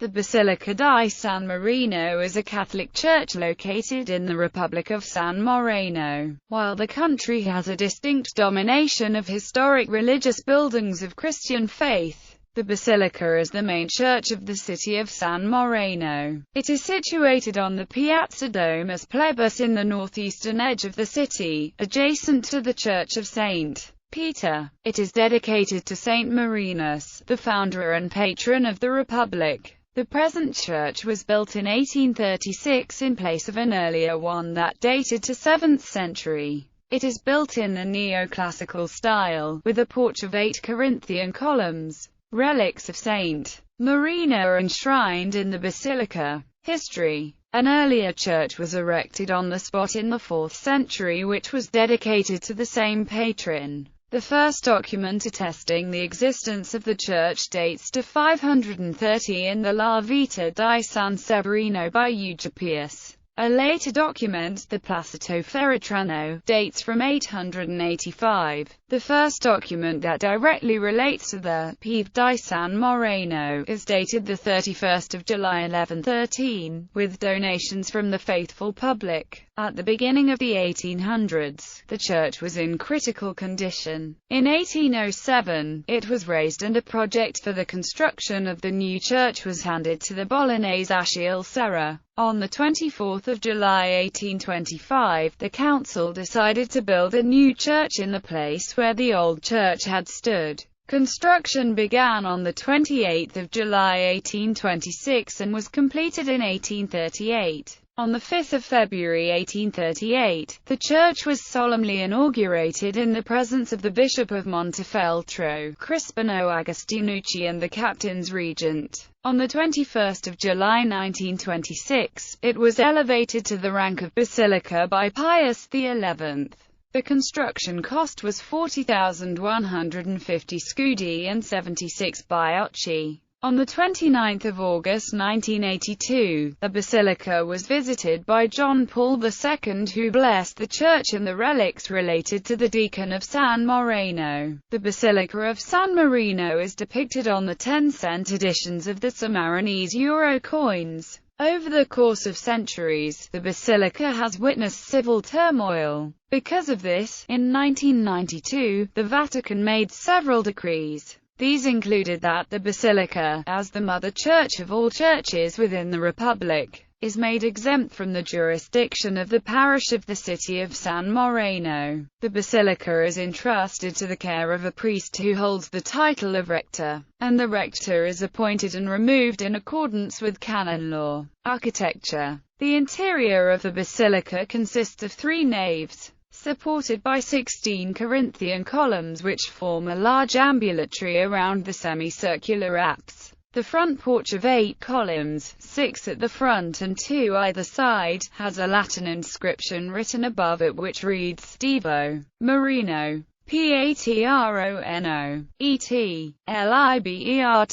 The Basilica di San Marino is a Catholic church located in the Republic of San Marino. While the country has a distinct domination of historic religious buildings of Christian faith, the basilica is the main church of the city of San Marino. It is situated on the Piazza Domus Plebis in the northeastern edge of the city, adjacent to the Church of St. Peter. It is dedicated to Saint Marinus, the founder and patron of the Republic. The present church was built in 1836 in place of an earlier one that dated to 7th century. It is built in the neoclassical style, with a porch of 8 Corinthian columns. Relics of St. Marino are enshrined in the basilica. History. An earlier church was erected on the spot in the 4th century which was dedicated to the same patron. The first document attesting the existence of the church dates to 530 in the La Vita di San Severino by Eusebius. A later document, the Placito Ferratrano, dates from 885. The first document that directly relates to the Pieve di San Marino is dated the 31st of July 1113, with donations from the faithful public. At the beginning of the 1800s, the church was in critical condition. In 1807, it was razed and a project for the construction of the new church was handed to the Bolognese Achille Serra. On the 24th of July 1825, the council decided to build a new church in the place where the old church had stood. Construction began on the 28th of July 1826 and was completed in 1838. On the 5th of February 1838, the church was solemnly inaugurated in the presence of the Bishop of Montefeltro, Crispino Agostinucci, and the captain's regent. On the 21st of July 1926, it was elevated to the rank of basilica by Pius XI. The construction cost was 40,150 scudi and 76 baiocchi. On the 29th of August 1982, the basilica was visited by John Paul II, who blessed the church and the relics related to the deacon of San Marino. The Basilica of San Marino is depicted on the 10-cent editions of the Sammarinese euro coins. Over the course of centuries, the basilica has witnessed civil turmoil. Because of this, in 1992, the Vatican made several decrees. These included that the basilica, as the mother church of all churches within the Republic, is made exempt from the jurisdiction of the parish of the city of San Marino. The basilica is entrusted to the care of a priest who holds the title of rector, and the rector is appointed and removed in accordance with canon law. Architecture. The interior of the basilica consists of 3 naves, supported by 16 Corinthian columns which form a large ambulatory around the semicircular apse. The front porch of 8 columns, 6 at the front and 2 either side, has a Latin inscription written above it which reads, Devo Marino, Patrono, et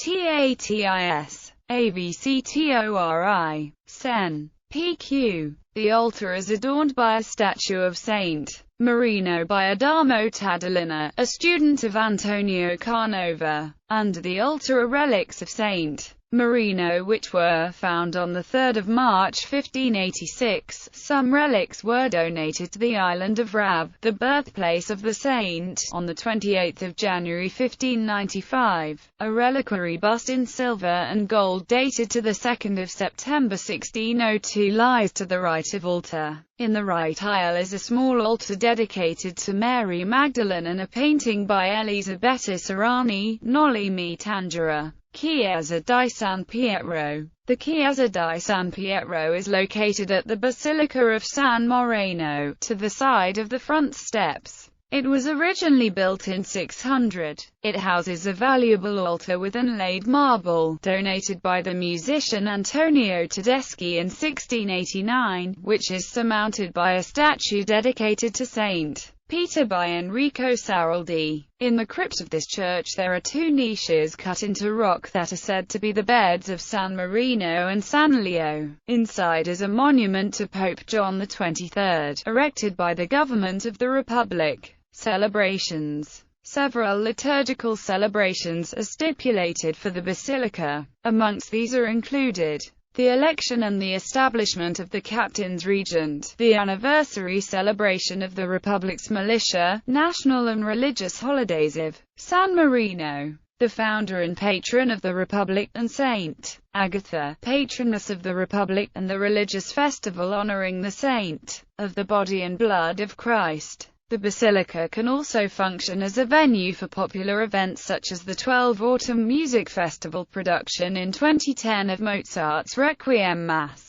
libertatis, avctori, sen. PQ. The altar is adorned by a statue of Saint Marino by Adamo Tadalina, a student of Antonio Canova. Under the altar are relics of Saint Marino which were found on the 3rd of March 1586. Some relics were donated to the island of Rab, the birthplace of the saint, on the 28th of January 1595. A reliquary bust in silver and gold dated to the 2nd of September 1602 lies to the right of altar. In the right aisle is a small altar dedicated to Mary Magdalene and a painting by Elisabetta Serrani, Nolli Mi Tangera. Chiesa di San Pietro. The Chiesa di San Pietro is located at the Basilica of San Marino, to the side of the front steps. It was originally built in 600. It houses a valuable altar with inlaid marble, donated by the musician Antonio Tedeschi in 1689, which is surmounted by a statue dedicated to Saint Peter by Enrico Saraldi. In the crypt of this church there are 2 niches cut into rock that are said to be the beds of San Marino and San Leo. Inside is a monument to Pope John XXIII, erected by the government of the Republic. Celebrations. Several liturgical celebrations are stipulated for the basilica. Amongst these are included the election and the establishment of the captain's regent, the anniversary celebration of the Republic's militia, national and religious holidays of San Marino, the founder and patron of the Republic, and Saint Agatha, patroness of the Republic, and the religious festival honoring the saint of the body and blood of Christ. The basilica can also function as a venue for popular events such as the 12 Autumn Music Festival production in 2010 of Mozart's Requiem Mass.